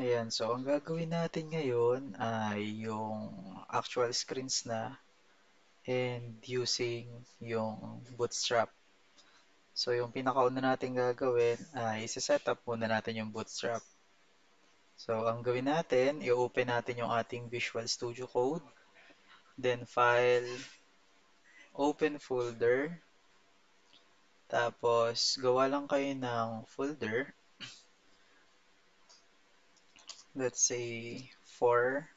Ayan, so ang gagawin natin ngayon ay yung actual screens na and using yung Bootstrap. So yung pinakauna natin gagawin ay isa-set up muna natin yung Bootstrap. So ang gawin natin, i-open natin yung ating Visual Studio Code, then File, Open Folder, tapos gawa lang kayo ng folder, let's say 4A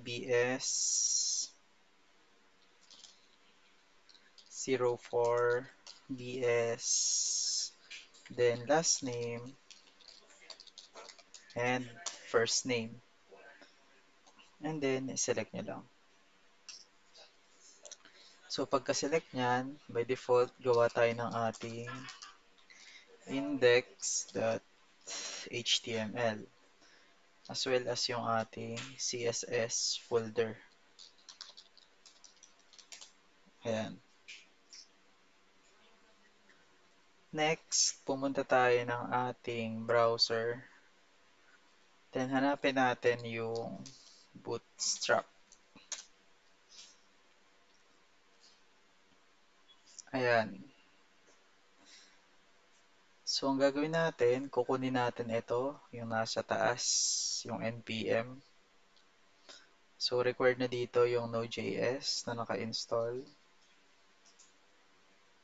BS 04 BS, then last name and first name, and then select nyo lang. So pagka-select nyan, by default gawa tayo ng ating index.html as well as yung ating CSS folder. Ayan. Next, pumunta tayo ng ating browser. Then hanapin natin yung Bootstrap. Ayan. So, ang gagawin natin, kukunin natin ito, yung nasa taas, yung NPM. So, required na dito yung Node.js na naka-install.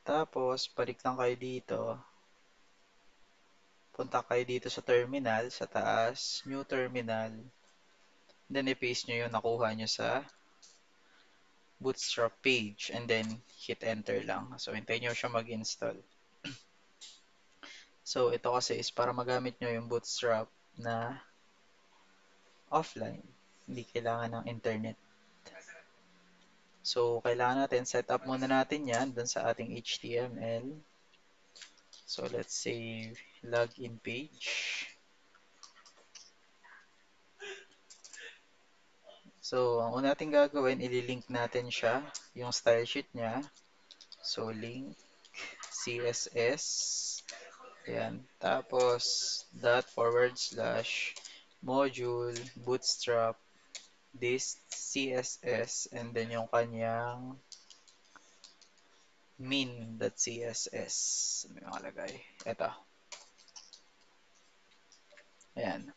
Tapos, balik lang kayo dito. Punta kayo dito sa terminal, sa taas, new terminal. Then, i-paste nyo yung nakuha nyo sa Bootstrap page. And then, hit enter lang. So, hintayin nyo siya mag-install. So, ito kasi is para magamit nyo yung Bootstrap na offline. Hindi kailangan ng internet. So, kailangan natin set up muna natin yan dun sa ating HTML. So, let's say login page. So, ang una natin gagawin, ililink natin siya, yung style sheet niya. So, link CSS. Ayan. Tapos, /module bootstrap this CSS and then yung kanyang min.css. May makalagay. Ito. Ayan.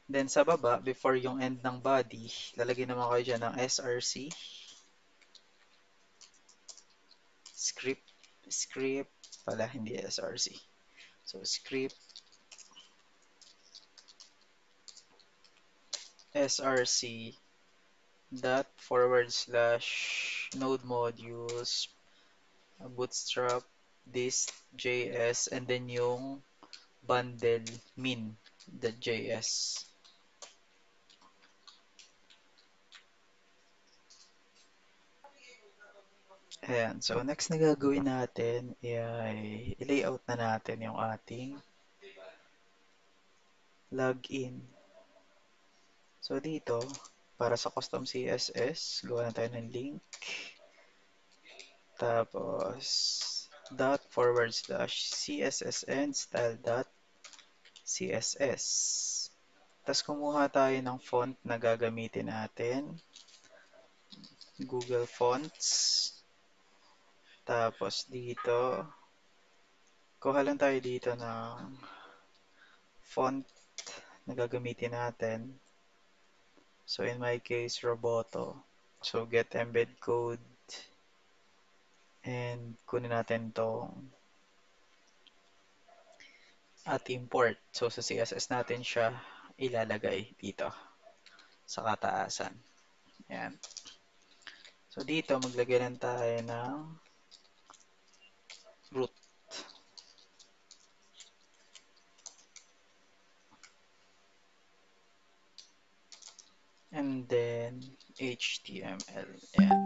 Then sa baba, before yung end ng body, lalagyan naman kayo dyan ng src, script pala, hindi src. So, script, src, /node modules, bootstrap, this.js, and then yung bundle min.js. Ayan. So, next na gagawin natin ay i-layout na natin yung ating login. So, dito, para sa custom CSS, gawa na tayo ng link. Tapos, /css and style.css. Tapos, kumuha tayo ng font na gagamitin natin. Google Fonts. Tapos, dito, kuha lang tayo dito ng font na gagamitin natin. So, in my case, Roboto. So, get embed code. And, kunin natin tong at import. So, sa CSS natin siya ilalagay dito sa kataasan. Ayan. So, dito, maglagay lang tayo ng root. And then, HTML. Ayan.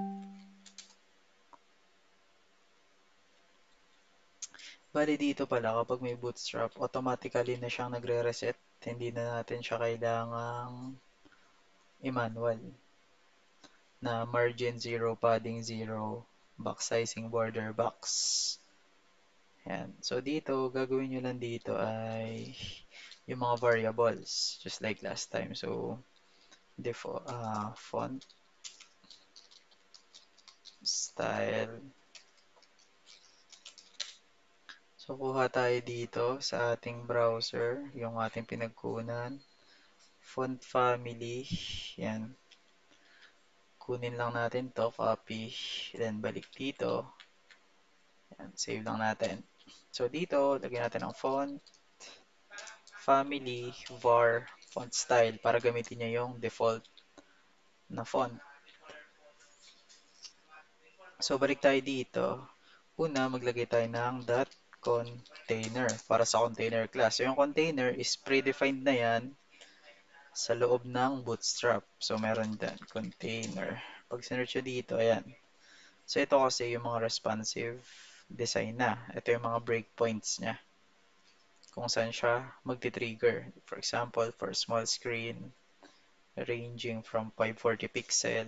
Bali dito pala, kapag may bootstrap, automatically na siyang nagre-reset. Hindi na natin siya kailangang i-manual. Na margin 0, padding 0, box sizing border box. Yan. So dito, gagawin nyo lang dito ay yung mga variables, just like last time. So, font, style. So, kuha tayo dito sa ating browser, yung ating pinagkunan. Font family. Yan. Kunin lang natin to, copy, then balik dito. Yan, save lang natin. So, dito, lagyan natin ang font, family, var, font style para gamitin niya yung default na font. So, balik tayo dito. Una, maglagay tayo ng dot container para sa container class. So, yung container is predefined na yan sa loob ng Bootstrap. So, meron dyan, container. Pag sinearch nyo dito, ayan. So, ito kasi yung mga responsive design na. Ito yung mga breakpoints niya. Kung saan siya magti-trigger. For example, for small screen, ranging from 540 pixel.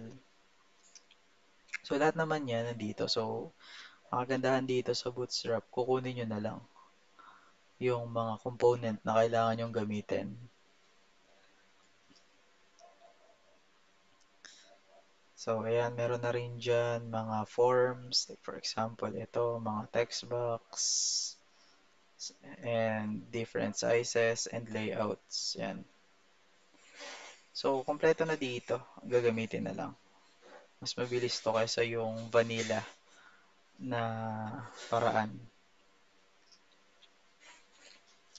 So, lahat naman yan nandito. So, ang kagandahan dito sa Bootstrap, kukunin nyo na lang yung mga component na kailangan nyong gamitin. So, ayan, meron na rin dyan mga forms. Like for example, ito, mga text box, and different sizes and layouts. Yan. So, kompleto na dito. Gagamitin na lang. Mas mabilis to kaysa yung vanilla na paraan.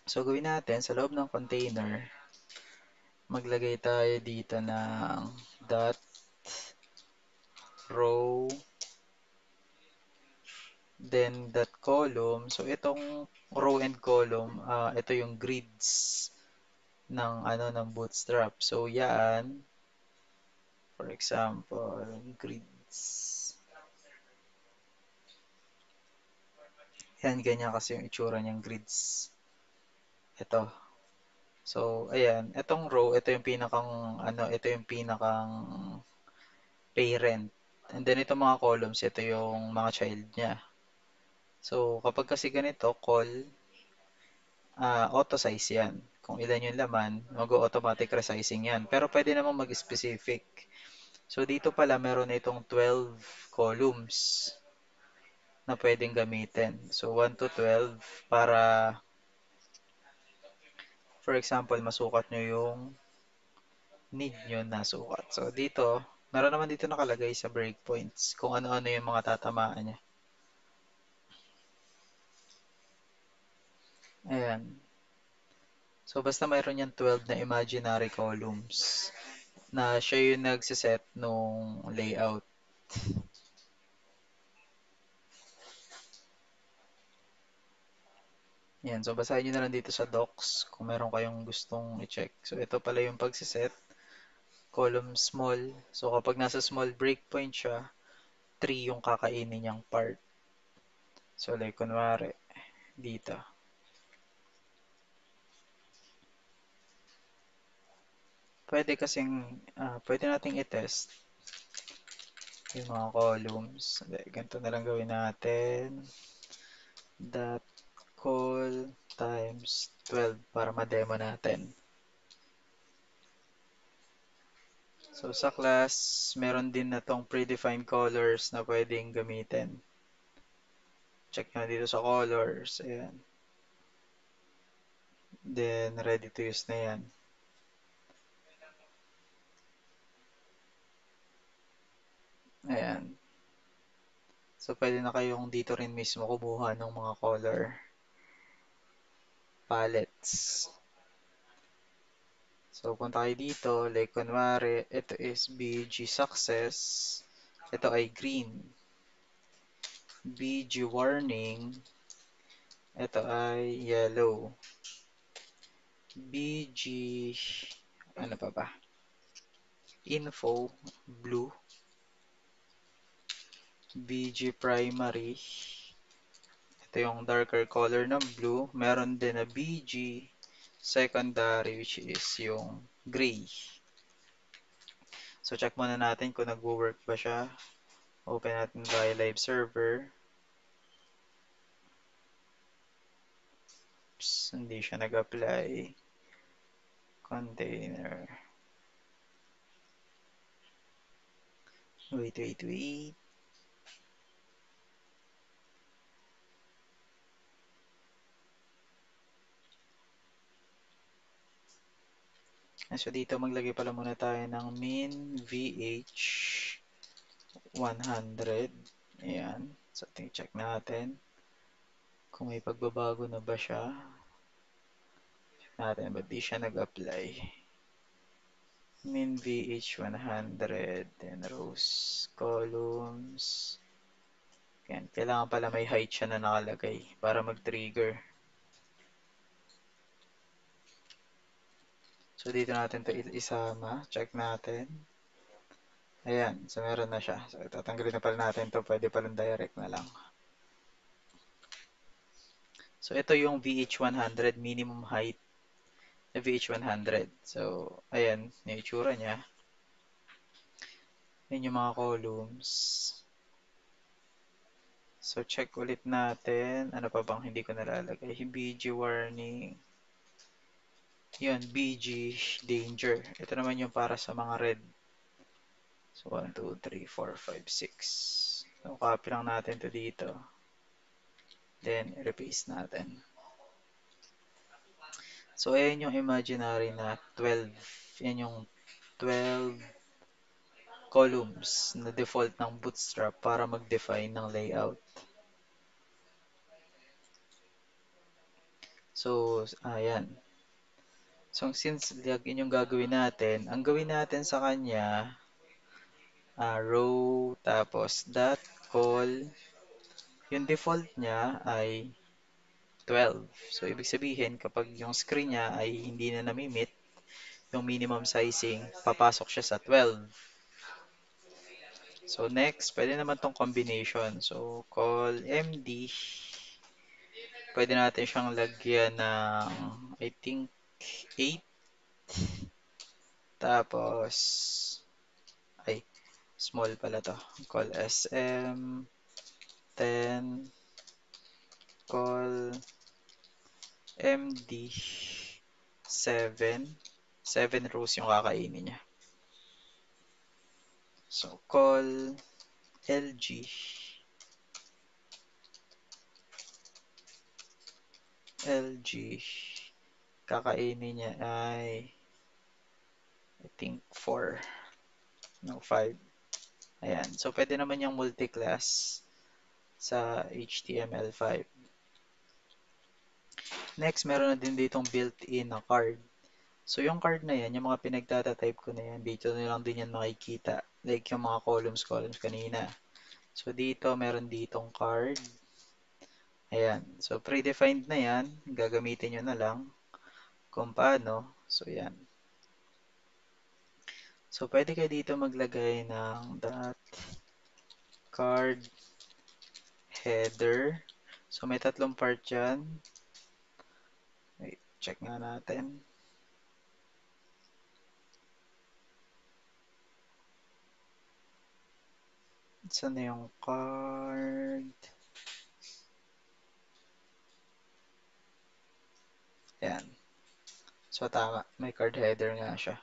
So, gawin natin sa loob ng container, maglagay tayo dito ng dot row, then dot column. So, itong row and column, ito yung grids ng ng Bootstrap. So, yan, for example, grids. Yan, ganyan kasi yung itsura niyang grids. Ito. So, ayan, itong row, ito yung ito yung pinakang parent. And then itong mga columns, ito yung mga child niya. So, kapag kasi ganito, call, auto size yan. Kung ilan yung laman, mag-automatic resizing yan. Pero pwede namang mag-specific. So, dito pala meron na itong 12 columns na pwedeng gamitin. So, 1 to 12 para, for example, masukat nyo yung need nyo na sukat. So, dito, meron naman dito nakalagay sa breakpoints kung ano-ano yung mga tatamaan niya. Ayan. So, basta mayroon yan 12 na imaginary columns na siya yung nagsiset nung layout. Yan. So, basahin nyo na lang dito sa docs kung meron kayong gustong i-check. So, ito pala yung pagsiset. Column small. So, kapag nasa small breakpoint siya, 3 yung kakainin niyang part. So, like, kunwari, dito. Pwede nating i-test yung mga columns. Hindi, ganito na lang gawin natin. Dot call times 12 para ma-demo natin. So, sa class, meron din na tong predefined colors na pwedeng gamitin. Check nyo dito sa colors. Ayan. Then, ready to use na yan. Ayan. So, pwede na kayong dito rin mismo kumuha ng mga color palettes. So, punta kayo dito. Like, kunwari, ito is BG Success. Ito ay green. BG Warning. Ito ay yellow. BG, ano pa ba? Info, blue. BG Primary. Ito yung darker color ng blue. Meron din na BG Secondary, which is yung gray. So, check muna natin kung nagwo-work ba siya. Open natin via live server. Hindi siya nag-apply. Container. Wait, wait, wait. So dito maglagay pala muna tayo ng min VH 100. Ayan. So check natin kung may pagbabago na ba siya. Check natin ba't di siya nag-apply. Min VH 100. Then rows, columns. Ayan. Kailangan pala may height siya na nakalagay para mag-trigger. So dito natin to isama. Check natin. Ayan. So meron na siya. So tatanggalin na pala natin to. Pwede palang direct na lang. So ito yung VH100 minimum height na VH100. So ayan, yung itsura niya. Yan yung mga columns. So check ulit natin. Ano pa bang hindi ko nalalagay? BG warning. Yun, BG danger. Ito naman yung para sa mga red. So 1, 2, 3, 4, 5, 6. So copy lang natin to dito. Then repaste natin. So ayan yung imaginary na 12. Yan yung 12 columns na default ng Bootstrap para mag-define ng layout. So, ayan. So, since yun yung gagawin natin, ang gawin natin sa kanya, row, tapos dot, call, yung default niya ay 12. So, ibig sabihin, kapag yung screen niya ay hindi na namimit, yung minimum sizing, papasok siya sa 12. So, next, pwede naman tong combination. So, call MD. Pwede natin siyang lagyan ng, I think, 8. Tapos, ay, small pala to. Call SM, 10, call MD, 7. 7 rows yung kakainin niya. So, call LG. LG. Kakainin niya ay, I think, 4. No, 5. Ayan. So, pwede naman yung multi-class sa HTML5. Next, meron na din ditong built-in na card. So, yung card na yan, yung mga pinagdata-type ko na yan, dito na lang din yan makikita. Like yung mga columns kanina. So, dito, meron ditong card. Ayan. So, predefined na yan. Gagamitin nyo na lang kung paano. So, yan. So, pwede kayo dito maglagay ng dot card header. So, may tatlong part dyan. Wait, check nga natin. Saan na yung card? Ayan. So, tama. May card header nga siya.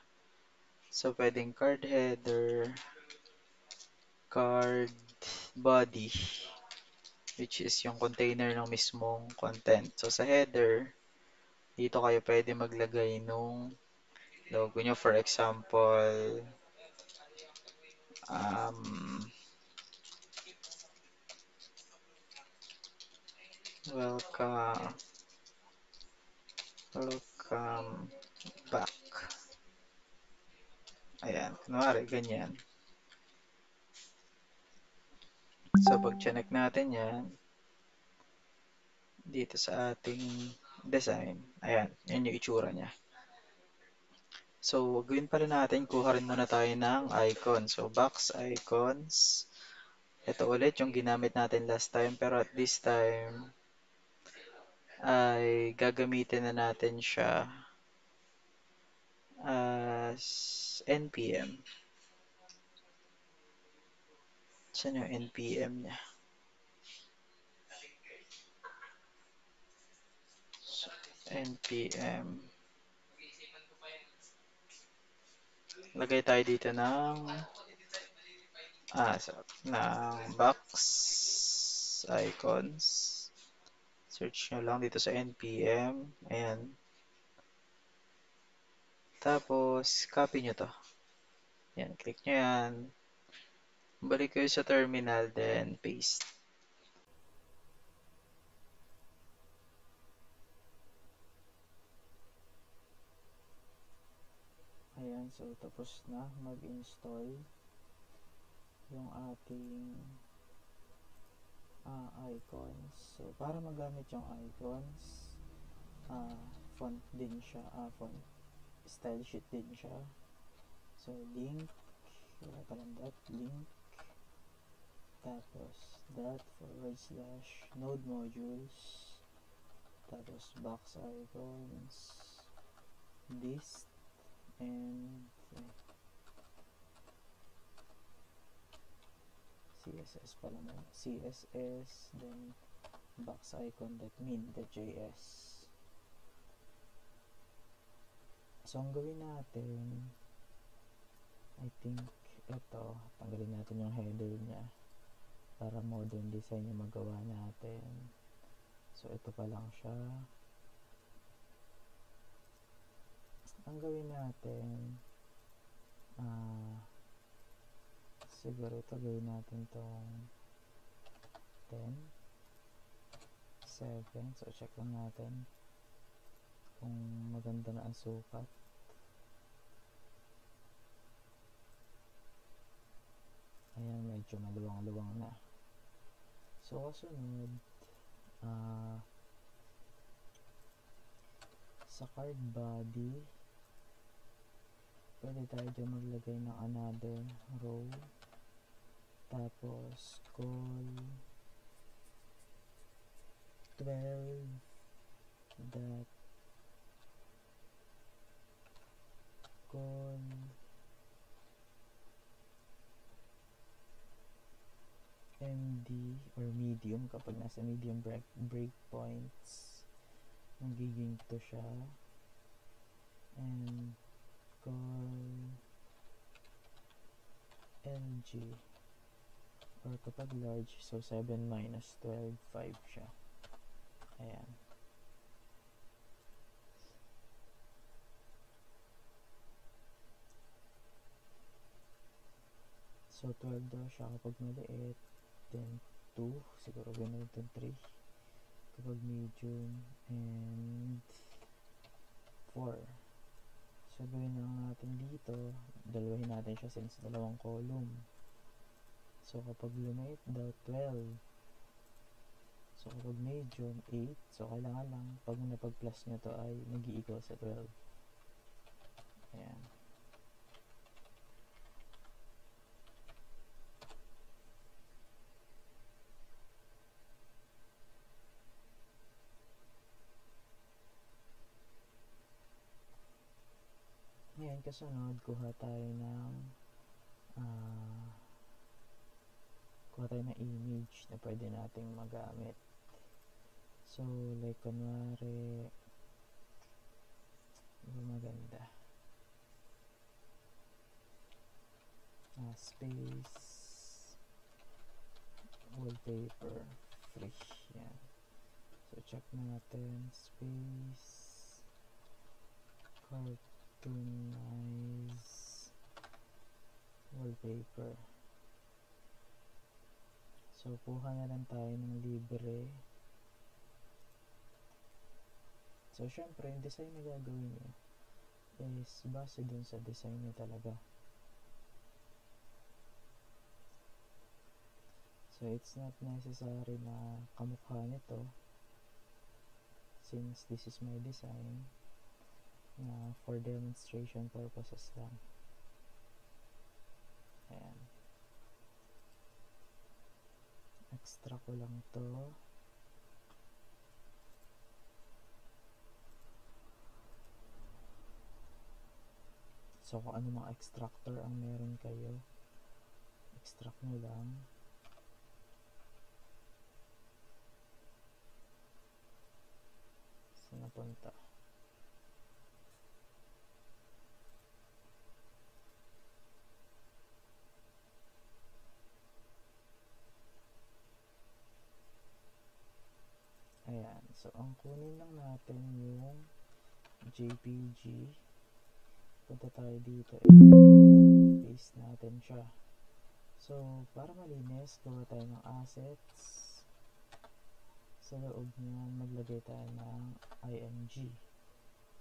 So, pwedeng card header, card body, which is yung container ng mismong content. So, sa header, dito kayo pwede maglagay nung logo nyo. For example, um, welcome, welcome back. Ayan, kunwari, ganyan. So, pag chinek natin yan, dito sa ating design, ayan, yan yung itsura niya. So, gawin pala natin, kuha rin muna tayo ng icon. So, box icons. Ito ulit yung ginamit natin last time, pero at this time, ay gagamitin na natin siya as NPM. Saan yung NPM niya? So, npm. Lagay tayo dito ng box icons. Search nyo lang dito sa npm. Ayan. Tapos, copy nyo to. Ayan, click nyo yan. Balik kayo sa terminal, then paste. Ayan, so tapos na mag-install yung ating icons. So, para magamit yung icons, font din siya, font style sheet din siya. So, link, wala palang dot, link, tapos dot / node modules, tapos box icons, list, and CSS pala mo, CSS, then box icon.min.js. So, ang gawin natin, I think, ito, tanggalin natin yung header niya para modern design yung magawa natin. So, ito pa lang siya. Ang gawin natin, siguro ito gawin natin tong 10, 7. So, check lang natin kung maganda na ang sukat. Ayan, medyo maluwang-luwang na. So, kasunod, sa card body, pwede tayo dyan maglagay ng another row. Tapos, call 12 dot call MD or medium. Kapag nasa medium breakpoints, magiging to siya. And call LG, or kapag large, so 7 minus 12, 5 siya. Ayan. So 12 daw siya kapag maliit, then 2, siguro gano'n natin 3 kapag medium, and 4. So gawin lang natin dito, dalawahin natin siya since dalawang column. So kapag lumit daw 12, so kapag medium 8, so kailangan lang pag napag-plus nyo to ay nag-i-equal sa 12. Ayan. Ngayon, kasunod, kuha tayo ng image na pwede nating magamit. So, like, kunwari, maganda. Space, wallpaper, free. Yan. So, check natin. Space, cartoonize, wallpaper. So, kuha na lang tayo ng libre. So, syempre, yung design na gagawin nyo is base dun sa design nyo talaga. So, it's not necessary na kamukha nito since this is my design na for demonstration purposes lang. Ayan. Extract ko lang to. So, kung ano mga extractor ang meron kayo, extract nyo lang. Saan napunta? Ayan. So, ang kunin lang natin yung JPG. Punta tayo dito. Paste natin siya. So, para malinis, gawa tayo ng assets. Sa loob niyan, maglagay tayo ng img.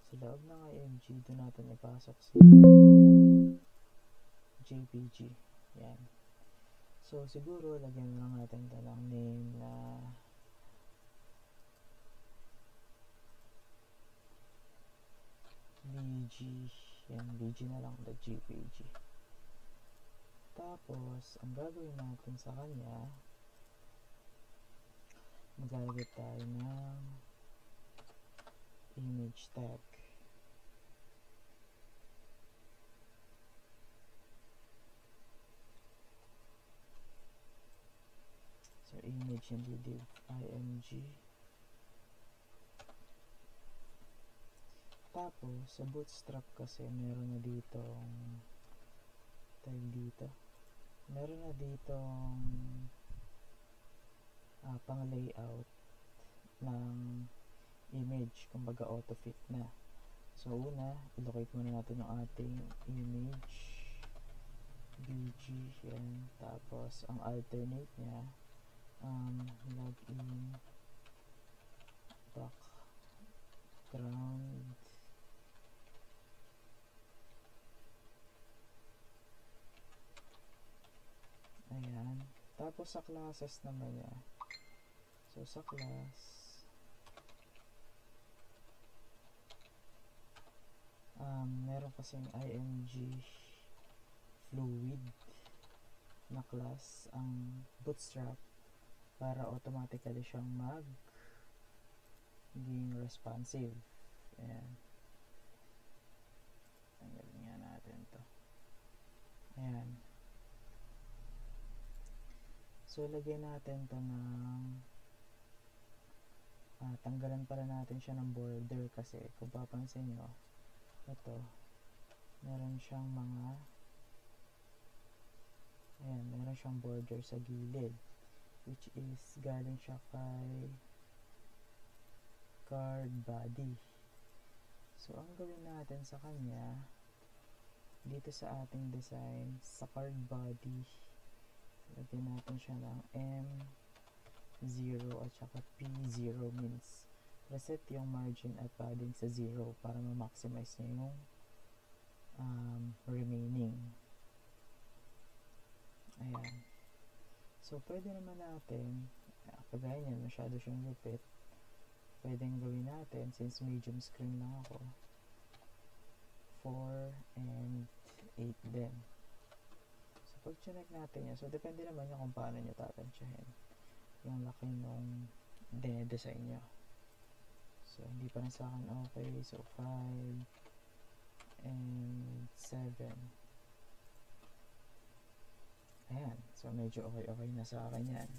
Sa loob ng img, doon natin ipasok si JPG. Yan. So, siguro, lagyan lang natin ito ng name na BG. Yan, BG na lang, .jpg. Tapos, ang gagawin natin sa kanya, maglalagay tayo ng image tag. So, image and div img. Tapos, sa bootstrap kasi, meron na ditong tag dito. Meron na ditong pang layout ng image, kumbaga auto fit na. So una, ilocate muna natin yung ating image bg, yan. Tapos ang alternate nya login background. Ayan. Tapos sa classes naman niya, so sa class, meron kasing img fluid na class ang bootstrap para automatically siyang maging responsive. Ayan. Tanggalin nga natin to. Ayan. So, lagyan natin to ng tanggalan pala natin siya ng border kasi kung papansin nyo, ito, meron siyang mga ayan, meron siyang border sa gilid, which is galing siya kay card body. So, ang gawin natin sa kanya, dito sa ating design, sa card body, lagyan natin siya ng M0 at saka P0, means reset yung margin at padding sa 0 para ma-maximize niya yung remaining. Ayan. So, pwede naman natin, kagaya niyan, masyado siyang lupit, pwedeng gawin natin, since medium screen lang ako, 4 and 8 din. So, pag chinek natin yan, so depende naman yung kung paano nyo tatansyahin yung laki nung design nyo. So, hindi pa rin sa akin okay. So, 5 and 7. Ayan. So, medyo okay na sa akin yan.